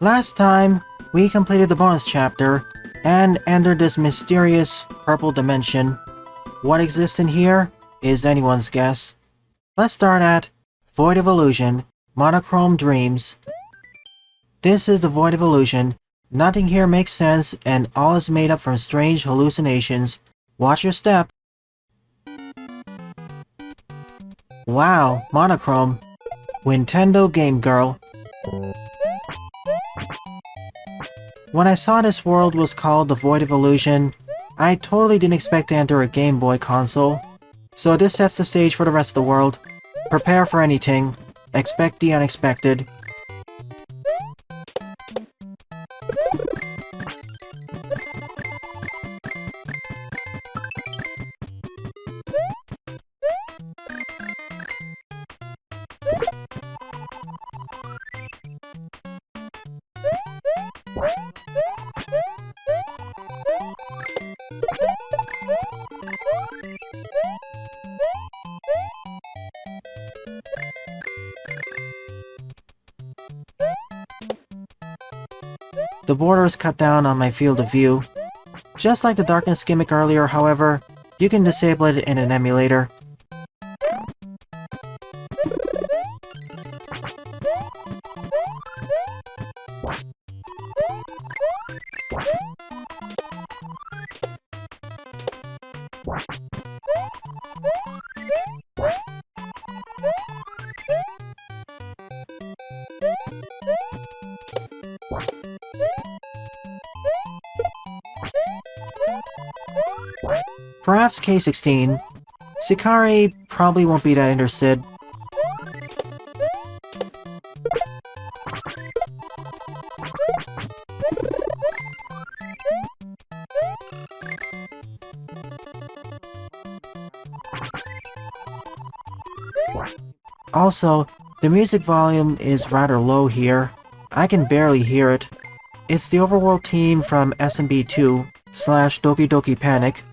Last time, we completed the bonus chapter and entered this mysterious purple dimension. What exists in here is anyone's guess. Let's start at Void of Illusion, Monochrome Dreams. This is the Void of Illusion. Nothing here makes sense and all is made up from strange hallucinations. Watch your step. Wow, Monochrome. Nintendo Game Girl. When I saw this world was called the Void of Illusion, I totally didn't expect to enter a Game Boy console. So this sets the stage for the rest of the world. Prepare for anything. Expect the unexpected. The border is cut down on my field of view. Just like the darkness gimmick earlier, however, you can disable it in an emulator. Perhaps K16. Sicari probably won't be that interested. Also, the music volume is rather low here. I can barely hear it. It's the overworld team from SMB2 / Doki Doki Panic.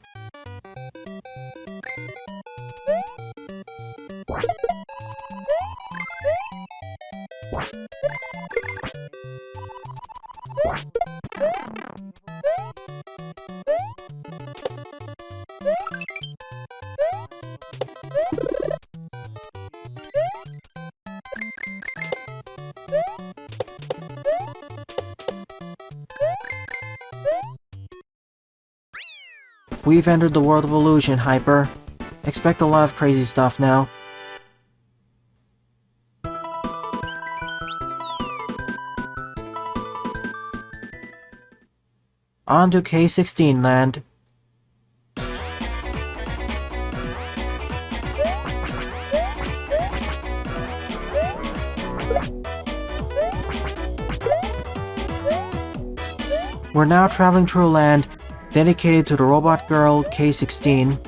We've entered the world of illusion, Hyper. Expect a lot of crazy stuff now. On to K16 land. We're now traveling through a land dedicated to the robot girl K16.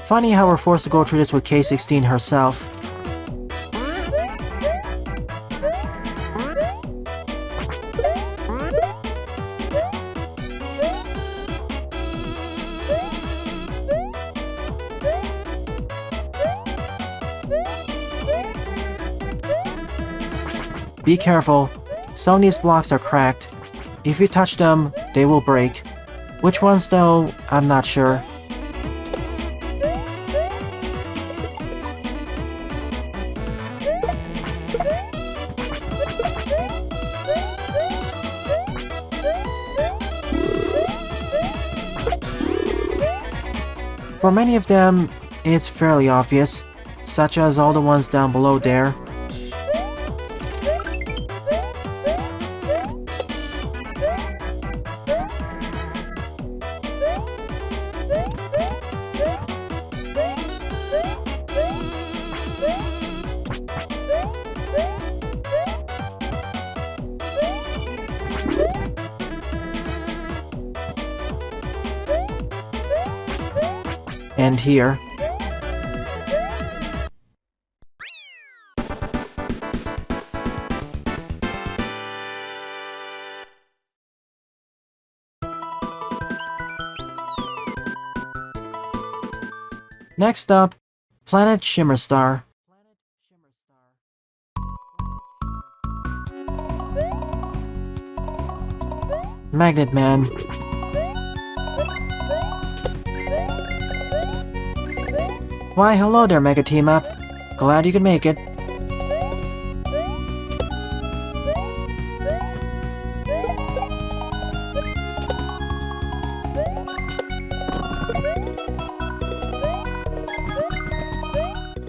Funny how we're forced to go through this with K16 herself. Be careful, some of these blocks are cracked. If you touch them, they will break. Which ones though, I'm not sure. For many of them, it's fairly obvious, such as all the ones down below there. end here. Next up, Planet Shimmerstar. Magnet Man. Why, hello there, Mega Team Up. Glad you could make it.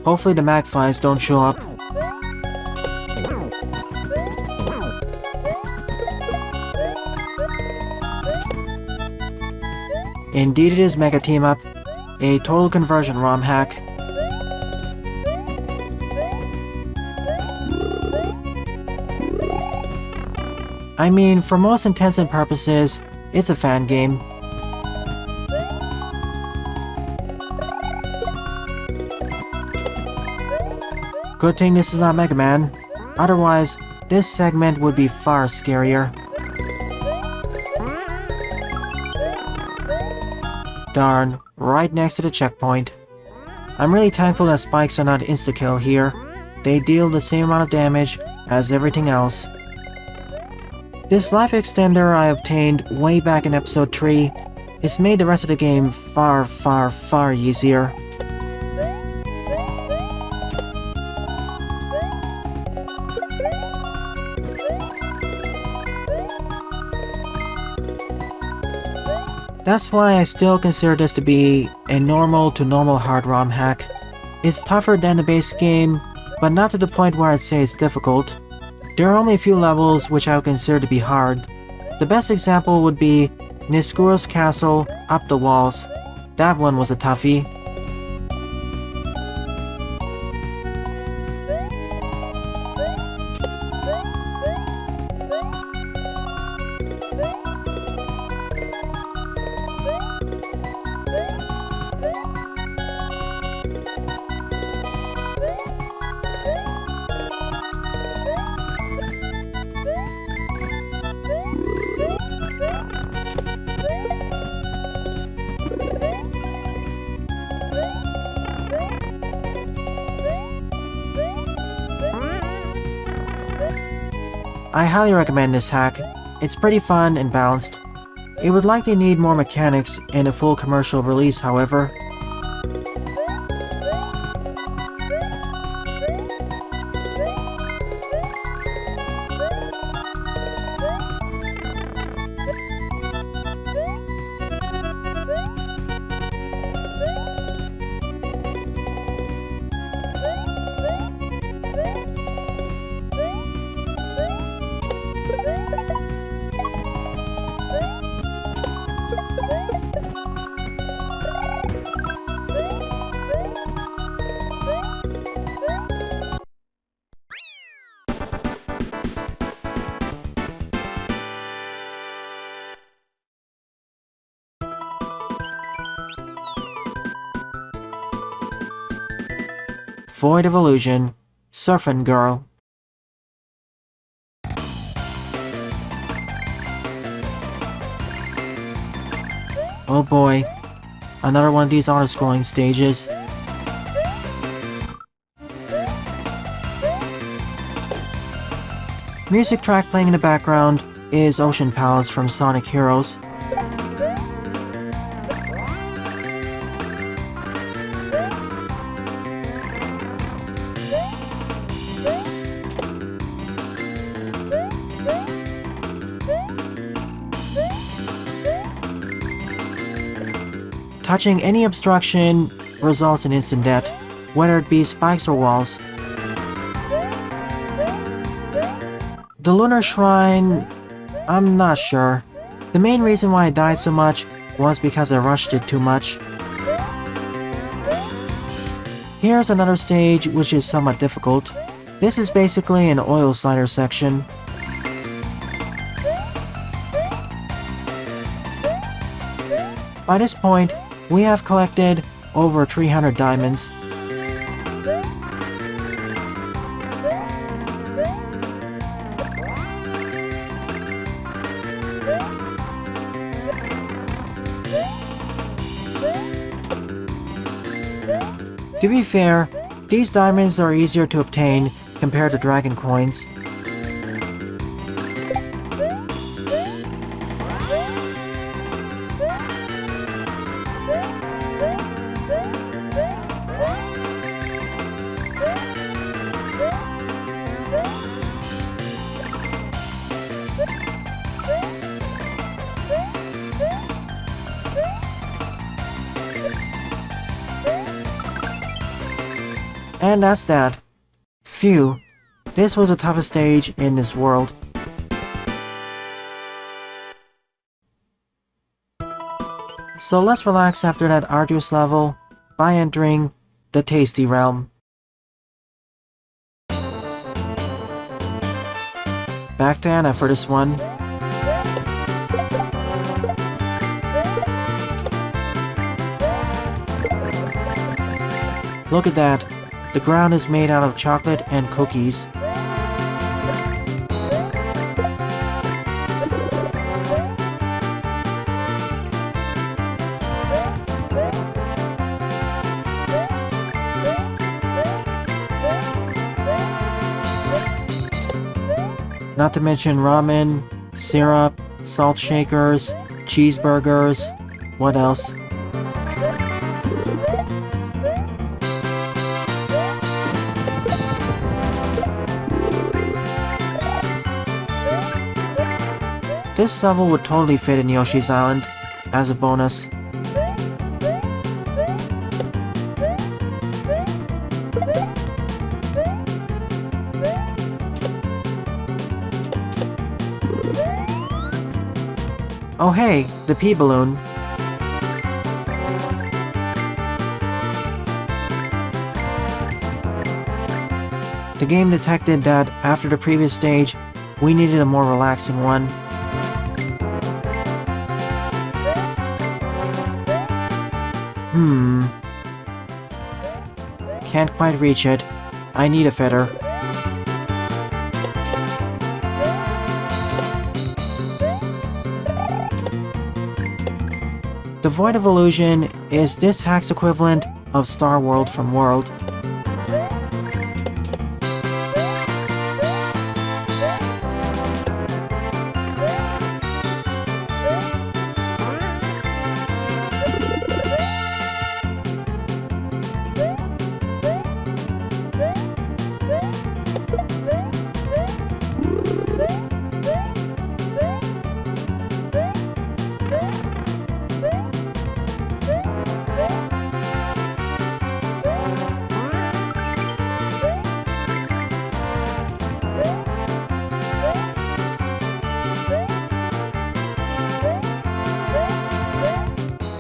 Hopefully the magpies don't show up. Indeed it is Mega Team Up, a total conversion ROM hack. I mean, for most intents and purposes, it's a fan game. Good thing this is not Mega Man, otherwise this segment would be far scarier. Darn, right next to the checkpoint. I'm really thankful that spikes are not insta-kill here. They deal the same amount of damage as everything else. This life extender I obtained way back in episode 3, it's made the rest of the game far, far, far easier. That's why I still consider this to be a normal to normal hard ROM hack. It's tougher than the base game, but not to the point where I'd say it's difficult. There are only a few levels which I would consider to be hard. The best example would be Niskuro's Castle Up the Walls. That one was a toughie. I highly recommend this hack. It's pretty fun and balanced. It would likely need more mechanics in a full commercial release, however. Void of Illusion, Surfin Girl. Oh boy, another one of these auto-scrolling stages. Music track playing in the background is Ocean Palace from Sonic Heroes. Touching any obstruction results in instant death, whether it be spikes or walls. The Lunar Shrine, I'm not sure. The main reason why I died so much was because I rushed it too much. Here's another stage which is somewhat difficult. This is basically an oil slider section. By this point, we have collected over 300 diamonds. To be fair, these diamonds are easier to obtain compared to dragon coins. And that's that. Phew, this was the toughest stage in this world. So let's relax after that arduous level by entering the Tasty Realm. Back to Anna for this one. Look at that. The ground is made out of chocolate and cookies. Not to mention ramen, syrup, salt shakers, cheeseburgers, what else? This level would totally fit in Yoshi's Island as a bonus. Oh hey, the pea balloon. The game detected that after the previous stage, we needed a more relaxing one. Can't quite reach it. I need a feather. The Void of Illusion is this hack's equivalent of Star World from World.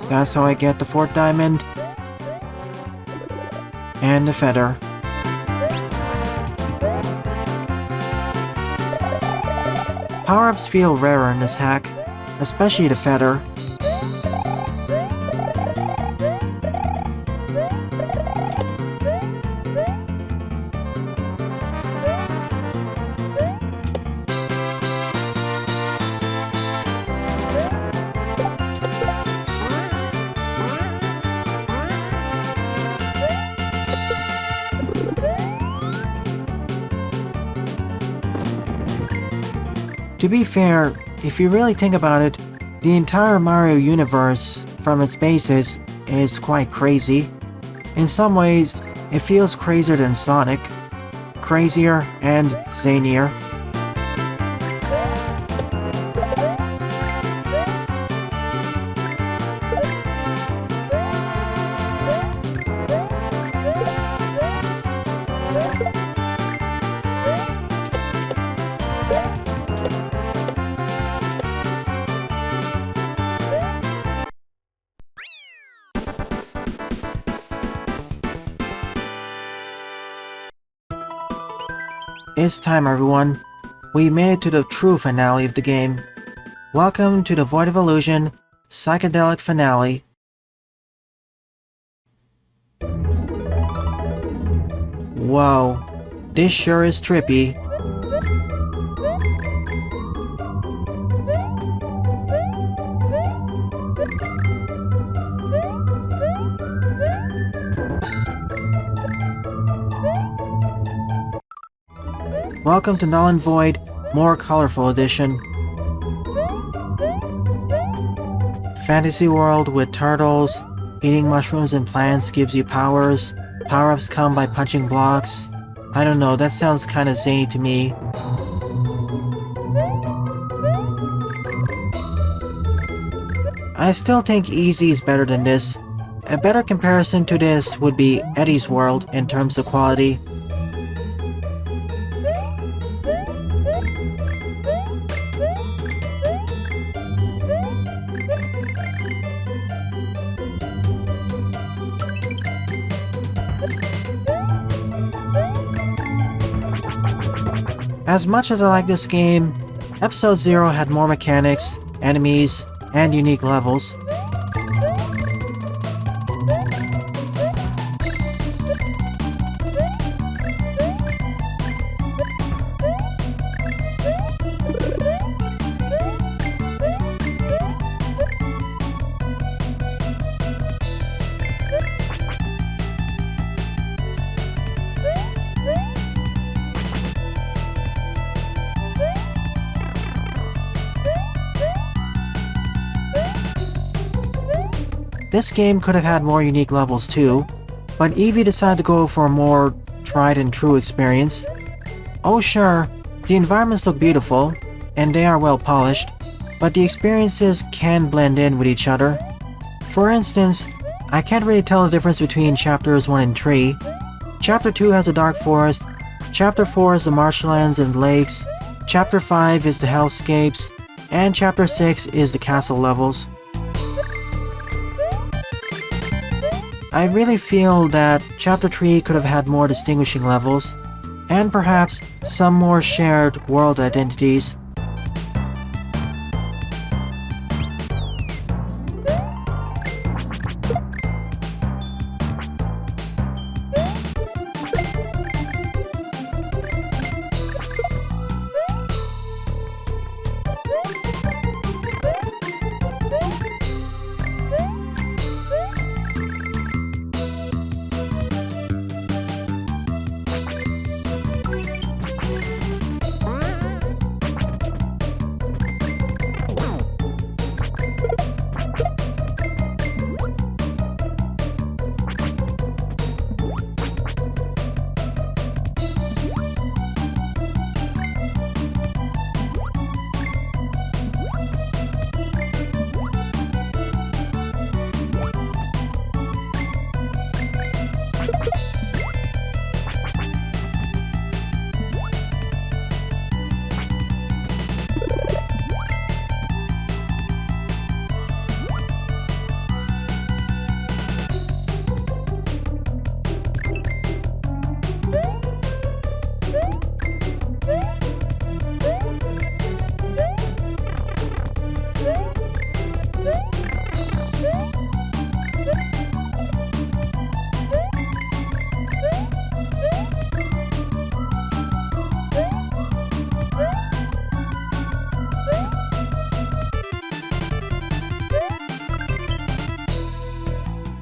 That's how I get the 4th diamond and the feather. Power-ups feel rarer in this hack, especially the feather. To be fair, if you really think about it, the entire Mario universe, from its basis, is quite crazy. In some ways, it feels crazier than Sonic, crazier and zanier. It's time, everyone. We made it to the true finale of the game. Welcome to the Void of Illusion Psychedelic Finale. Whoa, this sure is trippy. Welcome to Null and Void, more colorful edition. Fantasy world with turtles. Eating mushrooms and plants gives you powers. Power-ups come by punching blocks. I don't know, that sounds kinda zany to me. I still think Easy is better than this. A better comparison to this would be Eddie's World in terms of quality. As much as I like this game, Episode 0 had more mechanics, enemies, and unique levels. This game could have had more unique levels too, but Eevee decided to go for a more tried and true experience. Oh sure, the environments look beautiful, and they are well polished, but the experiences can blend in with each other. For instance, I can't really tell the difference between chapters 1 and 3. Chapter 2 has a dark forest, Chapter 4 is the marshlands and lakes, Chapter 5 is the hellscapes, and Chapter 6 is the castle levels. I really feel that Chapter 3 could have had more distinguishing levels, and perhaps some more shared world identities.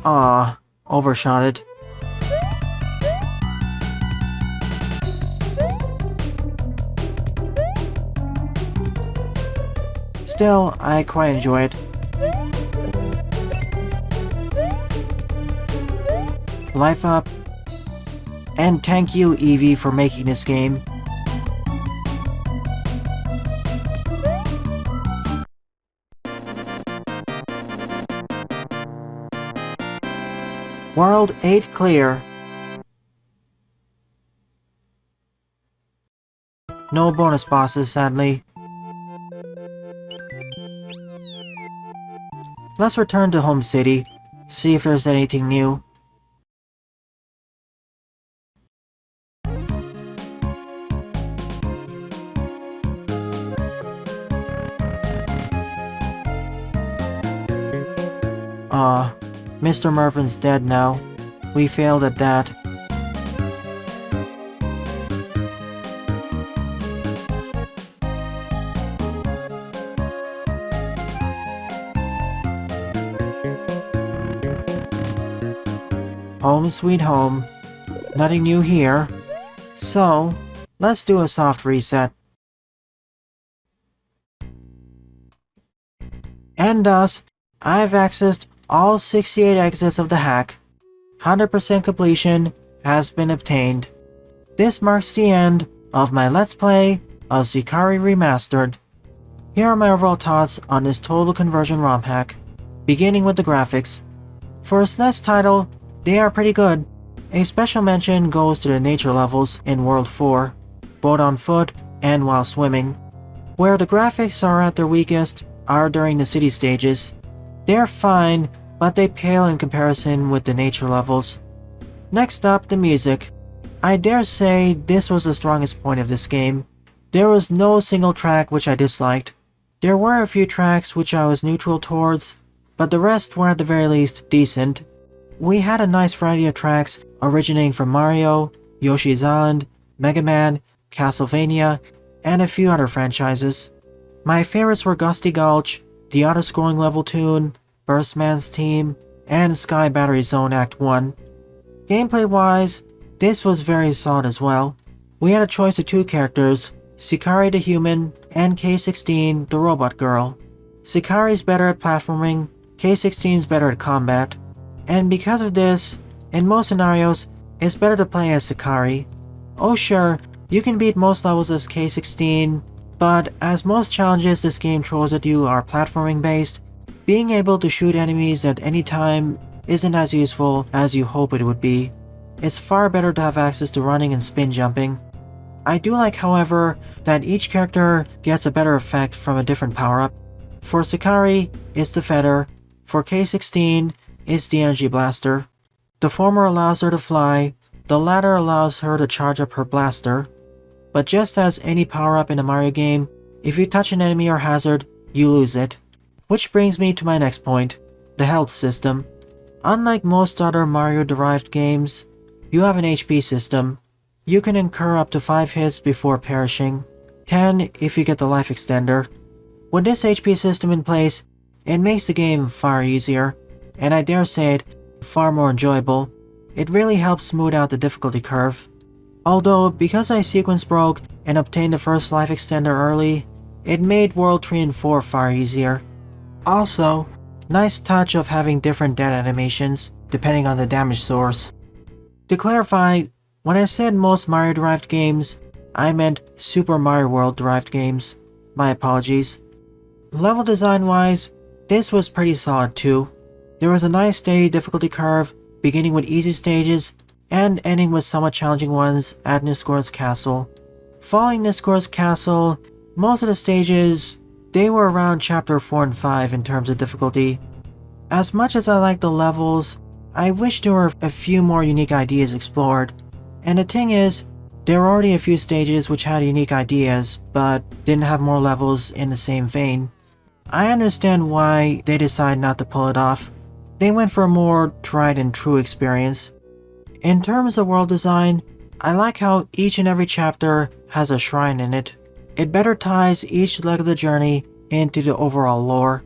Aw, overshot it. Still, I quite enjoy it. Life up. And thank you, Eevee, for making this game. World 8 clear. No bonus bosses, sadly. Let's return to Home City, see if there's anything new. Mr. Mervin's dead now. We failed at that. Home sweet home. Nothing new here. So, let's do a soft reset. And thus, I've accessed all 68 exits of the hack. 100% completion has been obtained. This marks the end of my Let's Play of Sicari Remastered. Here are my overall thoughts on this total conversion ROM hack, beginning with the graphics. For a SNES title, they are pretty good. A special mention goes to the nature levels in World 4, both on foot and while swimming. Where the graphics are at their weakest are during the city stages. They're fine, but they pale in comparison with the nature levels. Next up, the music. I dare say this was the strongest point of this game. There was no single track which I disliked. There were a few tracks which I was neutral towards, but the rest were at the very least decent. We had a nice variety of tracks originating from Mario, Yoshi's Island, Mega Man, Castlevania, and a few other franchises. My favorites were Gusty Gulch, the auto-scrolling level tune, Burstman's Team, and Sky Battery Zone Act 1. Gameplay-wise, this was very solid as well. We had a choice of two characters, Sicari the human and K16 the robot girl. Sicari's better at platforming, K16's better at combat, and because of this, in most scenarios, it's better to play as Sicari. Oh sure, you can beat most levels as K16, but as most challenges this game throws at you are platforming based, being able to shoot enemies at any time isn't as useful as you hope it would be. It's far better to have access to running and spin jumping. I do like, however, that each character gets a better effect from a different power-up. For Sicari, it's the feather. For K16, it's the energy blaster. The former allows her to fly, the latter allows her to charge up her blaster. But just as any power-up in a Mario game, if you touch an enemy or hazard, you lose it. Which brings me to my next point, the health system. Unlike most other Mario-derived games, you have an HP system. You can incur up to 5 hits before perishing, 10 if you get the life extender. With this HP system in place, it makes the game far easier, and I dare say it, far more enjoyable. It really helps smooth out the difficulty curve. Although, because I sequence broke and obtained the first life extender early, it made World 3 and 4 far easier. Also, nice touch of having different death animations, depending on the damage source. To clarify, when I said most Mario-derived games, I meant Super Mario World-derived games. My apologies. Level design-wise, this was pretty solid too. There was a nice steady difficulty curve, beginning with easy stages, and ending with somewhat challenging ones at Niskor's Castle. Following Niskor's Castle, most of the stages, they were around Chapter 4 and 5 in terms of difficulty. As much as I like the levels, I wish there were a few more unique ideas explored. And the thing is, there were already a few stages which had unique ideas, but didn't have more levels in the same vein. I understand why they decided not to pull it off. They went for a more tried and true experience. In terms of world design, I like how each and every chapter has a shrine in it. It better ties each leg of the journey into the overall lore.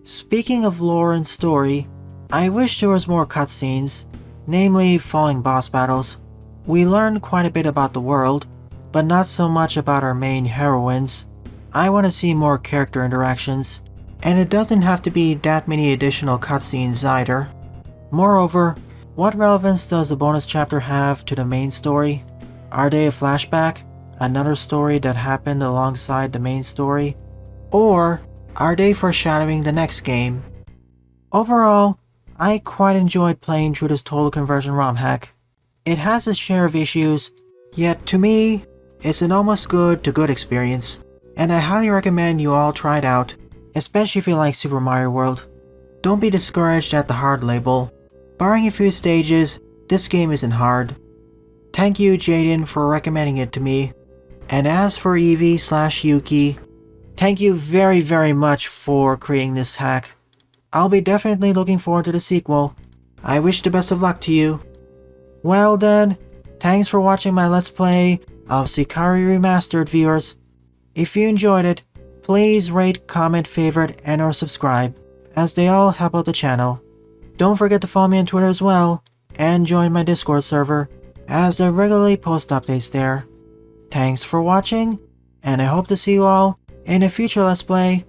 Speaking of lore and story, I wish there was more cutscenes, namely following boss battles. We learned quite a bit about the world, but not so much about our main heroines. I want to see more character interactions, and it doesn't have to be that many additional cutscenes either. Moreover, what relevance does the bonus chapter have to the main story? Are they a flashback, another story that happened alongside the main story? Or are they foreshadowing the next game? Overall, I quite enjoyed playing through this total conversion ROM hack. It has its share of issues, yet to me, it's an almost good to good experience, and I highly recommend you all try it out, especially if you like Super Mario World. Don't be discouraged at the hard label. Barring a few stages, this game isn't hard. Thank you Jaden for recommending it to me. And as for Eevee/Yuki, thank you very much for creating this hack. I'll be definitely looking forward to the sequel. I wish the best of luck to you. Well then, thanks for watching my Let's Play of Sicari Remastered, viewers. If you enjoyed it, please rate, comment, favorite, and or subscribe, as they all help out the channel. Don't forget to follow me on Twitter as well. and join my Discord server, as I regularly post updates there. Thanks for watching, and I hope to see you all in a future Let's Play